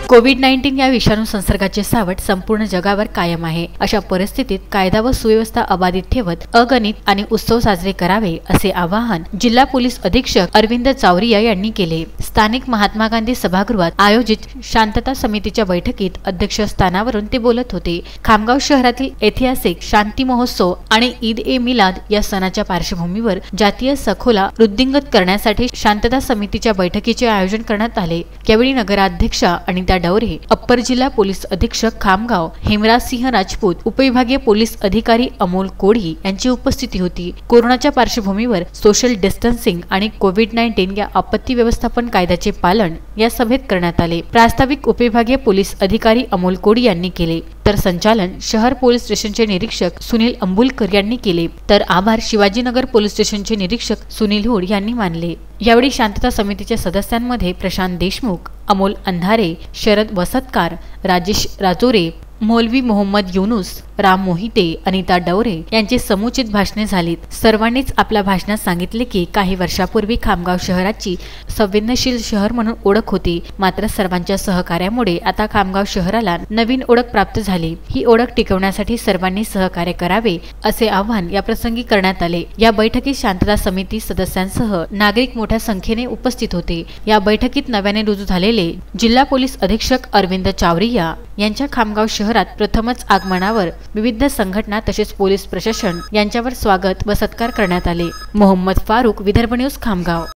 कोविड-19 या विषाणू संसर्गाचे सावट संपूर्ण जगावर कायम आहे। अशा परिस्थितीत कायदा व सुव्यवस्था अबाधित ठेवत अगणित आणि उत्सव साजरे करावे असे आवाहन जिल्हा पोलीस अधीक्षक अरविंद चावरिया यांनी केले। स्थानिक महात्मा गांधी सभागृहात आयोजित शांतता समितीच्या बैठकीत अध्यक्षस्थानावरून ते बोलत होते। खामगाव शहरातील ऐतिहासिक शांती महोत्सव आणि ईद ए मिलाद या सणाच्या पार्श्वभूमीवर जातीय सखोला वृद्धिंगत करण्यासाठी शांतता समितीच्या बैठकीचे आयोजन करण्यात आले। यावेळी नगराध्यक्षा अनिता डवरे, अप्पर जिल्हा पोलीस अधीक्षक खामगाव हेमराज सिंह राजपूत, उपविभागीय पोलीस अधिकारी अमोल कोडी यांची उपस्थिती होती। कोरोनाच्या पार्श्वभूमीवर सोशल डिस्टन्सिंग आणि कोविड-19 या आपत्ती व्यवस्थापन कायद्याचे पालन या सभेत करण्यात आले। प्रास्ताविक उपविभागीय पोलीस अधिकारी अमोल कोडी यांनी केले, तर संचालन शहर पोलीस स्टेशनचे निरीक्षक सुनील अंबुलकर यांनी केले, तर आभार शिवाजीनगर पोलीस स्टेशनचे निरीक्षक सुनील हुड यांनी मानले। यावेळी शांतता समितीच्या सदस्यांमध्ये प्रशांत देशमुख, अमोल अंधारे, शरद वसतकार, राजेश राजोरे, मौलवी मोहम्मद युनुस, राम मोहिते, अनिता डवरे यांची समुचित भाषणे झालीत। सर्वांनीच आपल्या भाषणात सांगितले की काही वर्षापूर्वी खामगाव शहराची संवेदनशील शहर म्हणून ओळख होती, मात्र सर्वांच्या सहकार्यामुळे आता खामगाव शहराला नवीन ओळख प्राप्त झाली। ही ओळख टिकवण्यासाठी सर्वांनी सहकार्य करावे असे आवाहन या प्रसंगी करण्यात आले। या बैठकीत शांतता समिती सदस्यांसह नागरिक मोठ्या संख्येने उपस्थित होते। या बैठकीत नव्याने रुजू झालेले जिल्हा पोलीस अधीक्षक अरविंद चावरिया यांच्या खामगाव शहरात प्रथमच आगमनावर विविध संघटना तसेच पोलीस प्रशासन यांच्यावर स्वागत व सत्कार करण्यात आले। मोहम्मद फारूक, विदर्भ न्यूज, खामगाव।